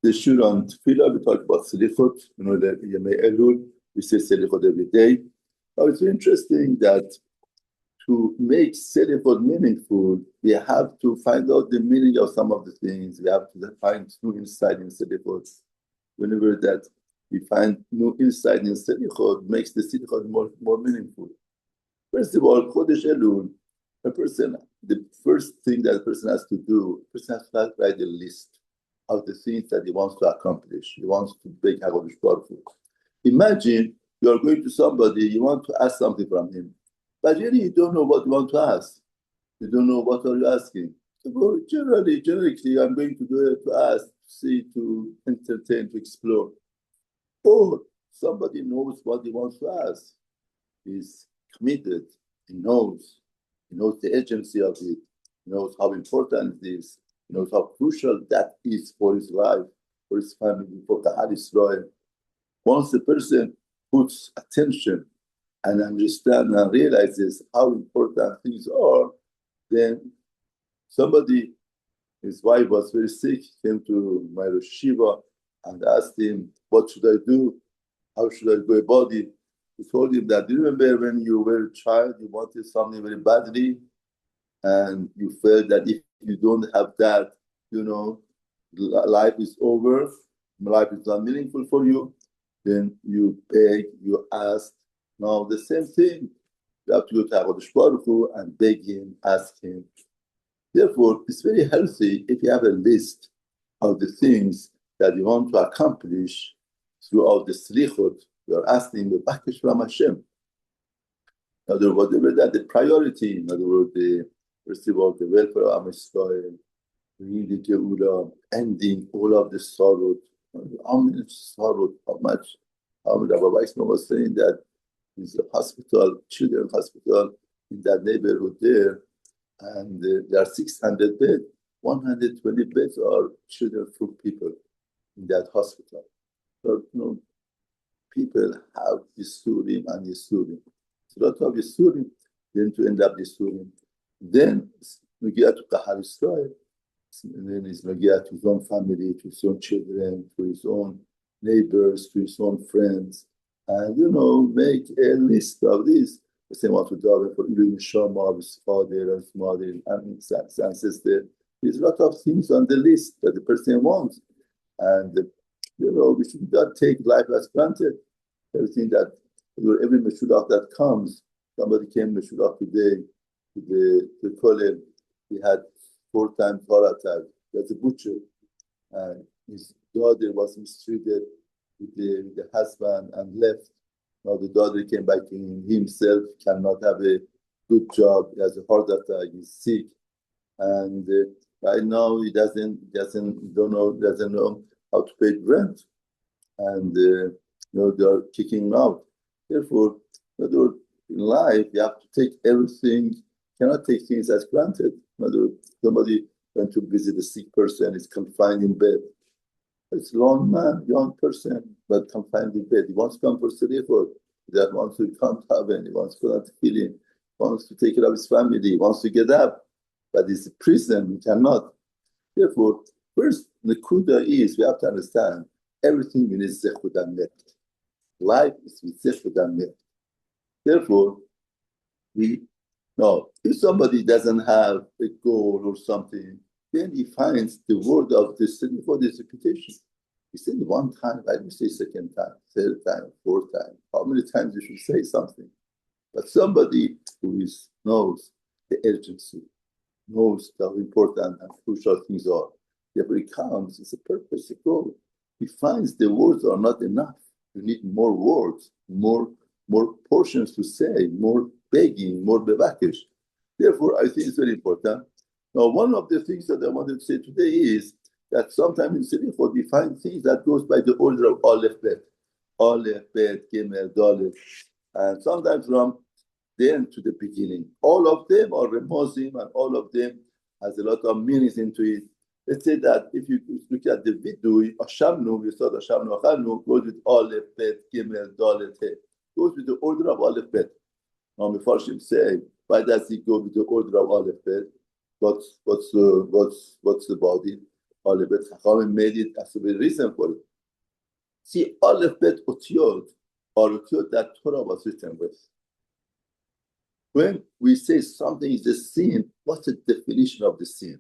The Shur on Tefillah, we talk about Selichot, the Yemei Elul, we say Selichot every day. Now it's interesting that to make Selichot meaningful, we have to find out the meaning of some of the things. We have to find new insight in Selichot. Whenever that we find new insight in Selichot, makes the Selichot more meaningful. First of all, Chodesh Elul, the first thing that a person has to do, a person has to write a list of the things that he wants to accomplish. He wants to beg HaKadosh Baruch Hu. Imagine you are going to somebody, you want to ask something from him, but really you don't know what you want to ask. You don't know what are you asking. So generally, I'm going to do it to ask, to see, to entertain, to explore. Or somebody knows what he wants to ask. He's committed. He knows the agency of it. He knows how important it is. He knows how crucial that is for his life, for his family, for the Kahal Israel. Once the person puts attention and understands and realizes how important things are, then somebody, his wife was very sick, came to my Rosh Yeshiva and asked him, what should I do? How should I go about it? He told him that, do you remember when you were a child, you wanted something very badly, and you felt that if you don't have that, life is over, life is not meaningful for you, then you beg, you ask. Now the same thing, you have to go to HaKadosh Baruch Hu and beg him, ask him. Therefore, it's very healthy if you have a list of the things that you want to accomplish throughout the Selichot. You are asking the Bakesh from Hashem. In other words, whatever that the priority, in other words, first of all, the welfare of Israel, really Geula, ending all of the sorrow. How many sorrow, how much Rabbi Weissman was saying that there's a hospital, children's hospital in that neighborhood there, and there are 600 beds. 120 beds are children-free people in that hospital. So, people have Yisurim and Yisurim. So a lot of Yisurim, then to end up Yisurim. Then Nogia to Kahal Israel, and then it's Nogia to his own family, to his own children, to his own neighbors, to his own friends, and make a list of these. The same one to daven for Ilu Neshama of his father and his mother and his ancestor. There's a lot of things on the list that the person wants, and we should not take life as granted. Everything that every Meshulach that comes, somebody came Meshulach today to the Kollel. He had 4 times heart attack. That's a butcher, and his daughter was mistreated with the husband and left. Now the daughter came back to him. He himself cannot have a good job. He has a heart attack. He's sick, and right now he doesn't know how to pay rent, and they are kicking him out. Therefore, in life you have to take everything. Cannot take things as granted. Somebody went to visit a sick person, is confined in bed. It's a young person, but confined in bed. He wants to come for Selichot. He wants to come to heaven. He wants to have healing. He wants to take care of his family. He wants to get up. But it's a prison. He cannot. Therefore, first, the Kuda is, we have to understand, everything in is Zechut HaMet. Life is with Zechut HaMet. Therefore, if somebody doesn't have a goal or something, then he finds the word of the Selichot is repetition. He said one time, I didn't say second time, third time, fourth time. How many times you should say something? But somebody who knows the urgency, knows how important and crucial things are. Therefore he comes, it's a purpose, a goal. He finds the words are not enough. You need more words, more portions to say, more begging, more bevakish. Therefore, I think it's very important. Now, one of the things that I wanted to say today is that sometimes in Selichot we find things that goes by the order of Alef, Bet, Gimel, Dalet, and sometimes from the end to the beginning. All of them are remozim, and all of them has a lot of meanings into it. Let's say that if you look at the Viduy, Ashamnu, we saw Ashamnu, Achalnu, goes with Alef, Bet, Gimel, Dalet, He. Goes with the order of Alef, Bet. Now, Mefarshim say, why does he go with the order of Alef, Bet? What's the body? Alef Bet Chacham made it as a reason for it. See, Alef Bet Otiot are Otiot that Torah was written with. When we say something is a sin, what's the definition of the sin?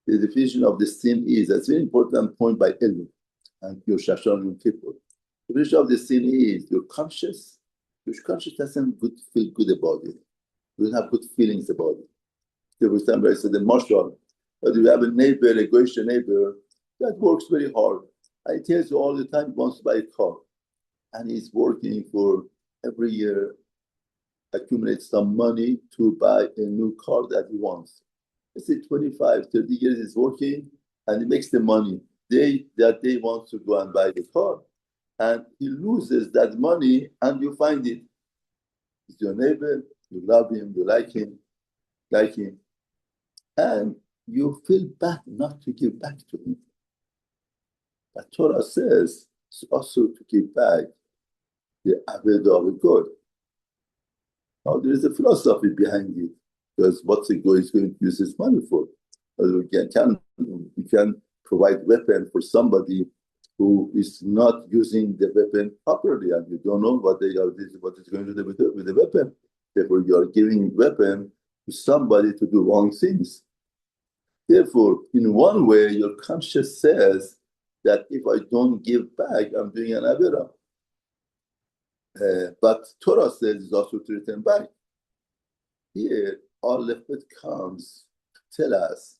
The definition of the sin is, that's a very important point by Elul and your Shashan and Kippur. The definition of the sin is your conscience doesn't feel good about it. You don't have good feelings about it. For example, I said the marshal, but you have a neighbor, a Goyish neighbor, that works very hard. And he tells you all the time he wants to buy a car. And he's working for every year, accumulate some money to buy a new car that he wants. I say 25, 30 years he's working and he makes the money. That day wants to go and buy the car. And he loses that money and you find it. It's your neighbor, you love him, you like him. And you feel bad not to give back to him. But Torah says it's also to give back the Avodah of God. Now there is a philosophy behind it, because what the God is going to use his money for. You can provide weapon for somebody who is not using the weapon properly, and you don't know what is going to do with the weapon. Therefore, you are giving weapon to somebody to do wrong things. Therefore, in one way, your conscience says that if I don't give back, I'm doing an Avera. But Torah says it's also to return back. Here, Alef Bet comes to tell us,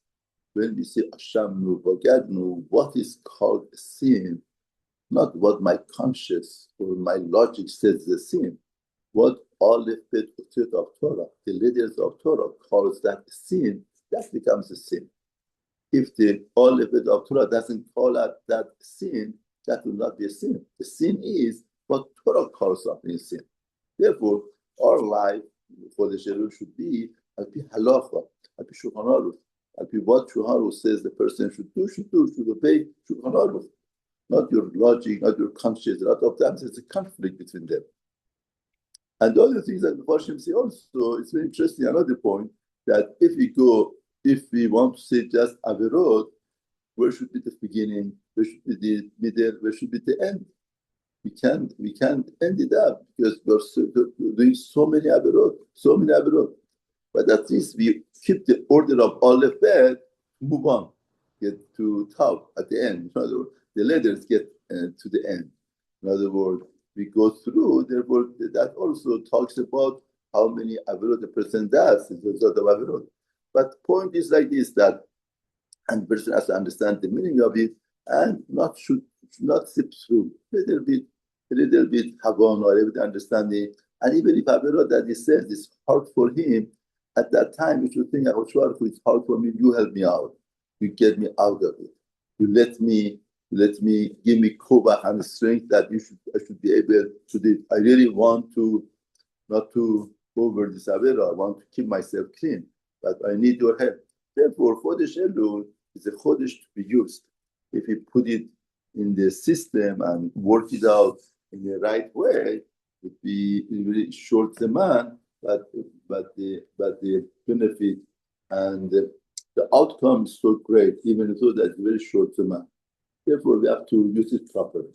when we say Ashamnu, Bagadnu, what is called a sin, not what my conscience or my logic says is a sin. What Alef Bet of Torah, the leaders of Torah, calls that a sin, that becomes a sin. If the Alef Bet of Torah doesn't call out that sin, that will not be a sin. The sin is what Torah calls something a sin. Therefore, our life for the Shelul should be al-pi halacha, al-pi Shulchan Aruch, al-pi what Shulchan Aruch says the person should obey Shulchan Aruch. Not your logic, not your conscience. A lot of times there's a conflict between them. And the other things that the Mepharshim say also, it's very interesting, another point, that if we want to say just Averot, where should be the beginning, where should be the middle, where should be the end? We can't end it up because we're doing so many Averot. But at least we keep the order of Alef Bet, move on, get to Tav at the end. In other words, the letters get to the end. In other words, we go through, therefore, that also talks about how many Averot the person does as a result of Averot. But the point is like this, that and the person has to understand the meaning of it and should not slip through a little bit Havon or a little bit understanding. And even if Averot that he says is hard for him, at that time you should think, it's hard for me, you help me out. You get me out of it. You let me give me kovach and strength that I should be able to do it. I really want to not to go over this Avera. I want to keep myself clean, but I need your help. Therefore, Chodesh Elul is a Chodesh to be used. If you put it in the system and work it out in the right way, it would be really short demand, but the benefit and the outcome is so great, even though that's very short demand. Therefore, we have to use it properly.